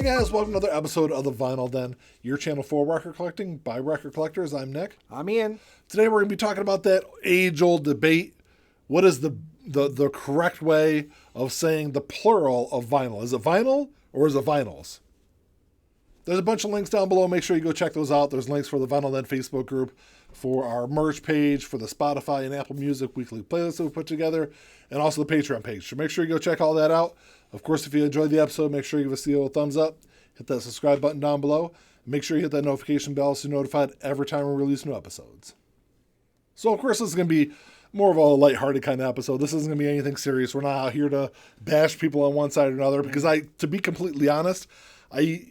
guys, welcome to another episode of The Vinyl Den, your channel for record collecting by record collectors. I'm Nick. I'm Ian. Today we're going to be talking about that age-old debate. What is the correct way of saying the plural of vinyl? Is it vinyl or is it vinyls? There's a bunch of links down below. Make sure you go check those out. There's links for the Vinyl Den Facebook group, for our merch page, for the Spotify and Apple Music weekly playlist that we put together, and also the Patreon page. So make sure you go check all that out. Of course, if you enjoyed the episode, make sure you give us the old thumbs up. Hit that subscribe button down below. Make sure you hit that notification bell so you're notified every time we release new episodes. So, of course, this is going to be more of a lighthearted kind of episode. This isn't going to be anything serious. We're not out here to bash people on one side or another because to be completely honest, I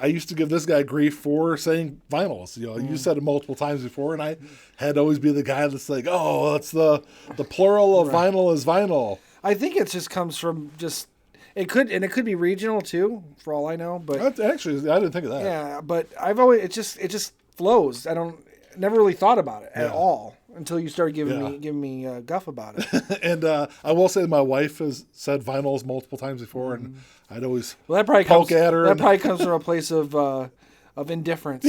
used to give this guy grief for saying vinyls. You know, you said it multiple times before, and I had to always be the guy that's like, oh, that's the plural of vinyl is vinyl. I think it just comes from it could be regional too, for all I know. But Actually, I didn't think of that. Yeah, but I've always it just flows. Never really thought about it at all until you started giving me guff about it. And I will say my wife has said vinyls multiple times before, and I'd always that probably poke at her. That probably comes from a place of indifference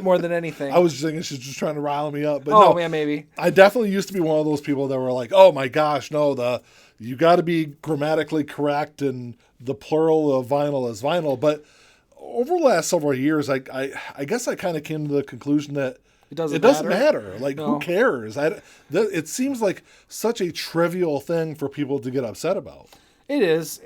more than anything. I was just thinking she's just trying to rile me up. But no, no, yeah, maybe. I definitely used to be one of those people that were like, oh my gosh, no, you got to be grammatically correct, and the plural of vinyl is vinyl. But over the last several years, I guess I kind of came to the conclusion that it doesn't matter. Like, no. Who cares? It seems like such a trivial thing for people to get upset about. It is,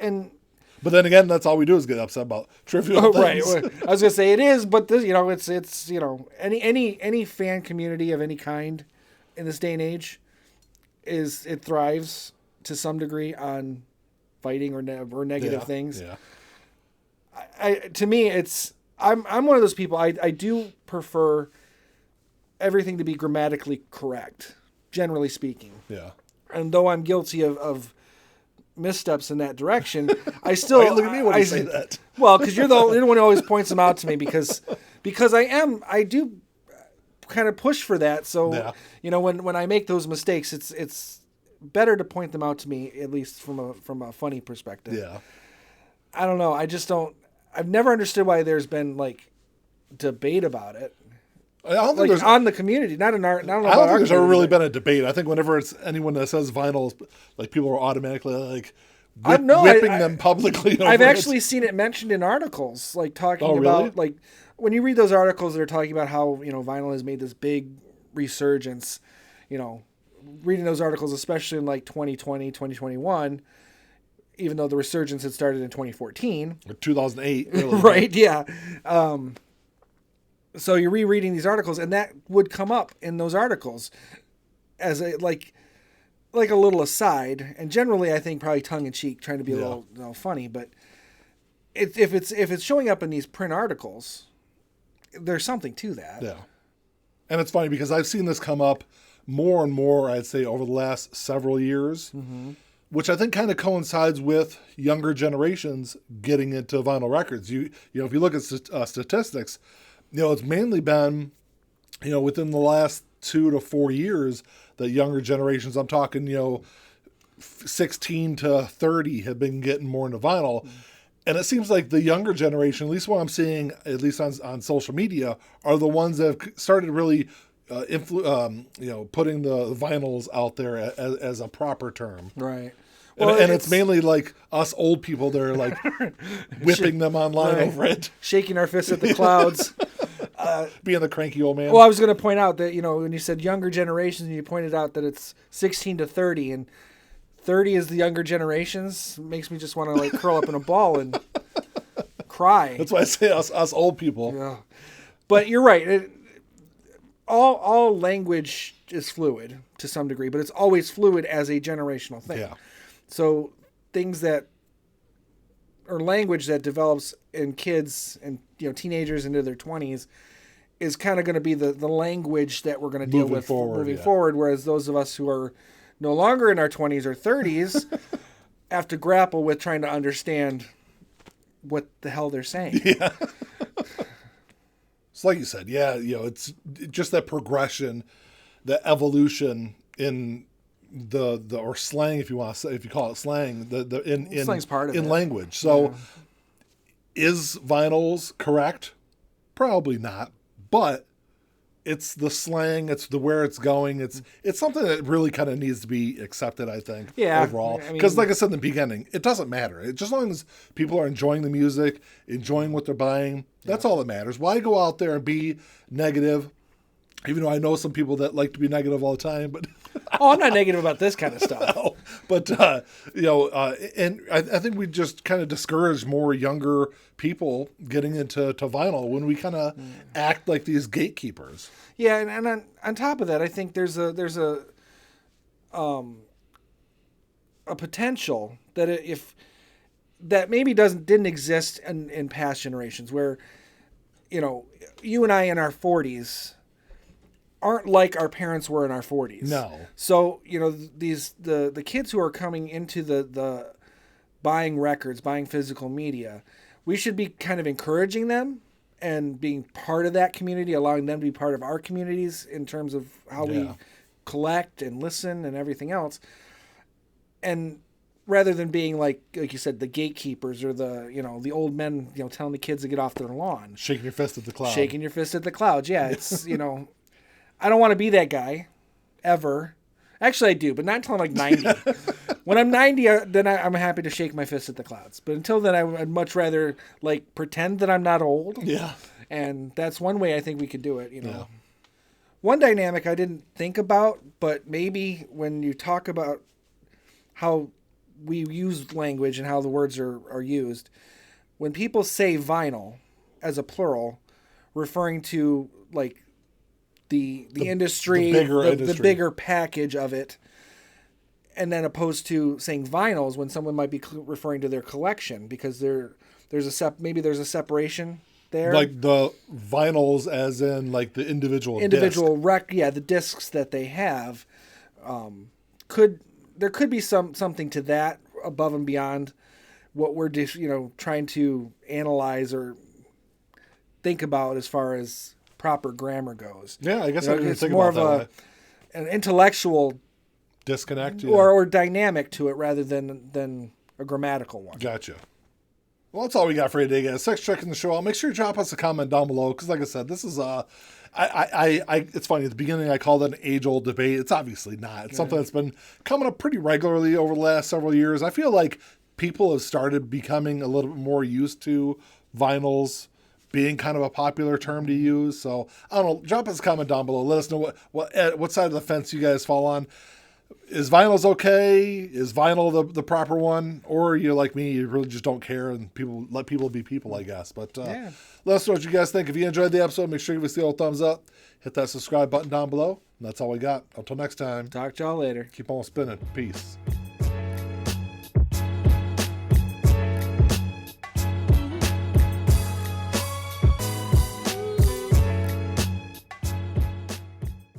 but then again, that's all we do is get upset about trivial things. Right. I was gonna say it is, but this, it's any fan community of any kind in this day and age it thrives to some degree on fighting or negative things. Yeah. To me, I'm one of those people. I do prefer everything to be grammatically correct, generally speaking. Yeah. And though I'm guilty of missteps in that direction, I still look at me when you say that. Well, because you're the one who always points them out to me because I do kind of push for that. So when I make those mistakes, it's better to point them out to me, at least from a funny perspective. Yeah. I don't know. I've never understood why there's been like debate about it. I don't think there's on the community, not in our. I don't think there's ever really been a debate. I think whenever it's anyone that says vinyl, like people are automatically like whipping them publicly. I've actually seen it mentioned in articles, like talking about like when you read those articles that are talking about how vinyl has made this big resurgence. Reading those articles, especially in like 2020, 2021, even though the resurgence had started in 2014 or 2008, really. Right? Yeah. So you're rereading these articles, and that would come up in those articles as a like a little aside, and generally I think probably tongue in cheek, trying to be a little funny. But if it's showing up in these print articles, there's something to that. Yeah, and it's funny because I've seen this come up more and more. I'd say over the last several years, which I think kind of coincides with younger generations getting into vinyl records. If you look at statistics. It's mainly been, within the last 2 to 4 years that younger generations, I'm talking, 16 to 30 have been getting more into vinyl. And it seems like the younger generation, at least what I'm seeing, at least on social media, are the ones that have started really, putting the vinyls out there as a proper term. Right. Well, and it's mainly like us old people that are like whipping them online over it. Shaking our fists at the clouds. Being the cranky old man. Well, I was going to point out that, when you said younger generations, and you pointed out that it's 16 to 30, and 30 is the younger generations, makes me just want to like curl up in a ball and cry. That's why I say us old people. Yeah. But you're right. All language is fluid to some degree, but it's always fluid as a generational thing. Yeah. So things or language that develops in kids and teenagers into their 20s is kind of going to be the language that we're going to deal with moving forward. Whereas those of us who are no longer in our 20s or 30s have to grapple with trying to understand what the hell they're saying. Yeah. It's like you said, it's just that progression, the evolution in the or slang, if you want to say, if you call it slang, slang's part of it. Language. So Is vinyls correct? Probably not. But it's the slang, it's the where it's going. It's something that really kind of needs to be accepted, I think, overall. Because like I said in the beginning, it doesn't matter. Just as long as people are enjoying the music, enjoying what they're buying, that's all that matters. Why go out there and be negative? Even though I know some people that like to be negative all the time, but I'm not negative about this kind of stuff. no. But and I think we just kind of discourage more younger people getting into vinyl when we kind of act like these gatekeepers. Yeah, and on top of that, I think there's a potential that if that maybe didn't exist in past generations, where you and I in our 40s aren't like our parents were in our 40s. No. So, the kids who are coming into the buying records, buying physical media, we should be kind of encouraging them and being part of that community, allowing them to be part of our communities in terms of how we collect and listen and everything else. And rather than being like you said, the gatekeepers or the old men, telling the kids to get off their lawn. Shaking your fist at the cloud. Shaking your fist at the clouds. Yeah, it's, I don't want to be that guy, ever. Actually, I do, but not until I'm like 90. When I'm 90, then I'm happy to shake my fist at the clouds. But until then, I'd much rather pretend that I'm not old. Yeah. And that's one way I think we could do it. Yeah. One dynamic I didn't think about, but maybe when you talk about how we use language and how the words are used, when people say vinyl as a plural, referring to the industry, the bigger package of it, and then opposed to saying vinyls when someone might be referring to their collection, because there's a separation there. Like the vinyls as in like the individual disc. The discs that they have. There could be something to that above and beyond what we're just, trying to analyze or think about as far as proper grammar goes. Yeah, I guess I didn't think more about of an intellectual disconnect or dynamic to it rather than a grammatical one. Gotcha. Well, that's all we got for you today, guys. Thanks for checking the show out. Make sure you drop us a comment down below, because like I said, this is it's funny, at the beginning I called it an age-old debate. It's obviously not. It's something that's been coming up pretty regularly over the last several years. I feel like people have started becoming a little bit more used to vinyls being kind of a popular term to use. So I don't know, drop us a comment down below. Let us know what side of the fence you guys fall on. Is vinyls okay? Is vinyl the proper one? Or you're like me, you really just don't care and let people be people, I guess. But let us know what you guys think. If you enjoyed the episode, make sure you give us the old thumbs up. Hit that subscribe button down below. And that's all we got. Until next time. Talk to y'all later. Keep on spinning. Peace.